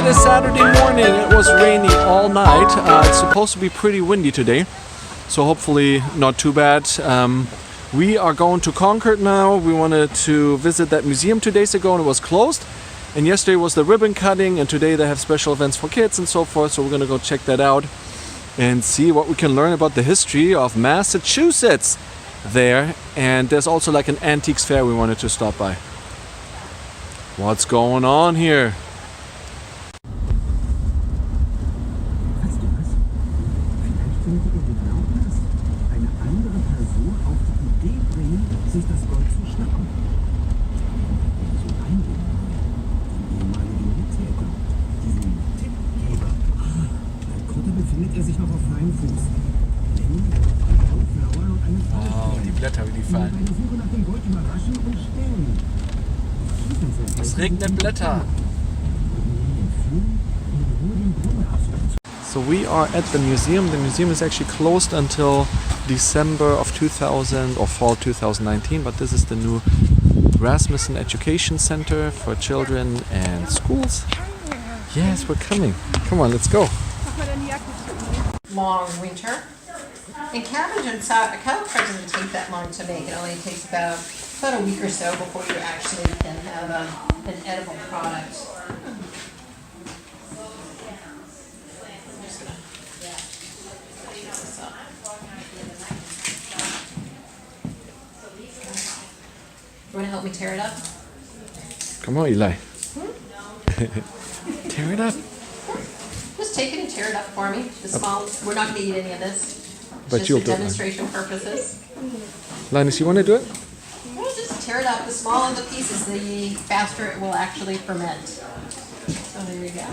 It is Saturday morning. It was rainy all night. It's supposed to be pretty windy today, so hopefully not too bad. We are going to Concord now. We wanted to visit that museum 2 days ago and it was closed. And yesterday was the ribbon cutting, and today they have special events for kids and so forth. So we're gonna go check that out and see what we can learn about the history of Massachusetts there. And there's also like an antiques fair we wanted to stop by. What's going on here? Oh, die Blätter, wie die fallen. Es regnet Blätter. So we are at the museum. The museum is actually closed until December of 2000 or fall 2019, but this is the new Rasmussen Education Center for children and schools. Yes, we're coming. Come on, let's go. Long winter. And cabbage and cauliflower doesn't take that long to make. It only takes about a week or so before you actually can have an edible product. You want to help me tear it up? Come on, Eli. Tear it up. Just take it and tear it up for me. The small. We're not going to eat any of this. But just you'll for do it. demonstration purposes. Linus, you want to do it? We'll just tear it up. The smaller the pieces, the faster it will actually ferment. So there you go.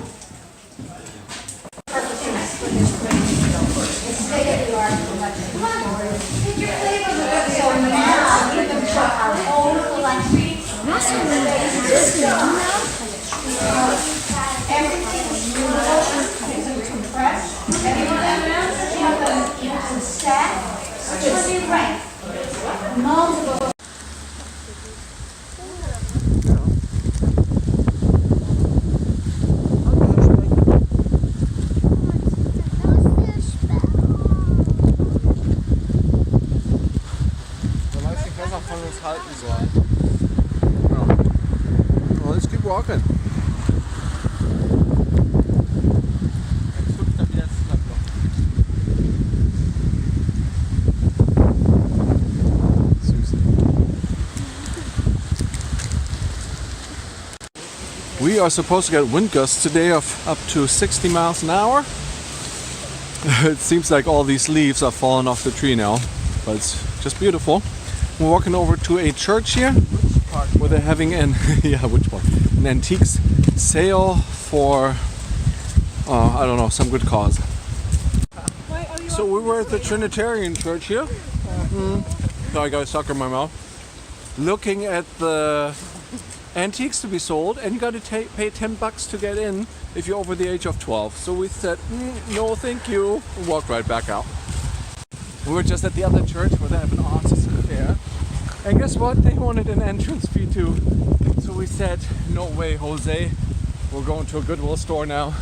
Well, let's keep walking. We are supposed to get wind gusts today of up to 60 miles an hour. It seems like all these leaves are falling off the tree now, but it's just beautiful. We're walking over to a church here where they're having an an antiques sale for I don't know, some good cause. So we were at the Trinitarian church here. So I got a sucker in my mouth. Looking at the antiques to be sold, and you got to pay $10 to get in if you're over the age of 12. So we said, no thank you, and walked right back out. We were just at the other church where they have an artist fair, and guess what? They wanted an entrance fee too. So we said, no way, Jose, we're going to a Goodwill store now.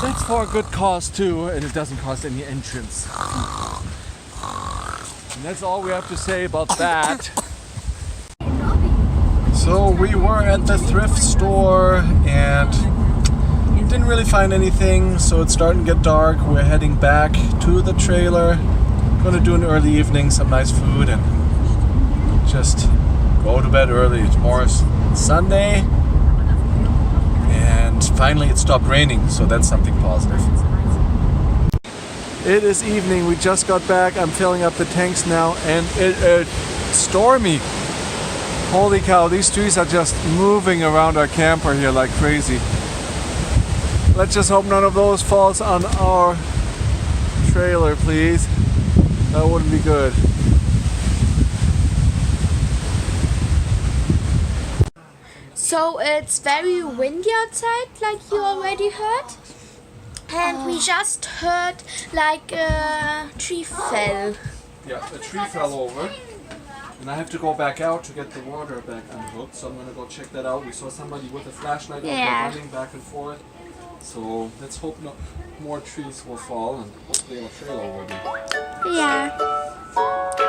That's for a good cause too, and it doesn't cost any entrance. And that's all we have to say about that. So we were at the thrift store and didn't really find anything, so it's starting to get dark. We're heading back to the trailer. Gonna do an early evening, some nice food, and just go to bed early. Tomorrow's Sunday, and finally it stopped raining, so that's something positive. It is evening, we just got back. I'm filling up the tanks now, and it is stormy. Holy cow, these trees are just moving around our camper here like crazy. Let's just hope none of those falls on our trailer, please. That wouldn't be good. So it's very windy outside, like you already heard. And we just heard like a tree fell. Yeah, a tree fell over. And I have to go back out to get the water back unhooked, so I'm gonna go check that out. We saw somebody with a flashlight out there Yeah. running back and forth. So let's hope no more trees will fall and hopefully our trailer will be. Yeah.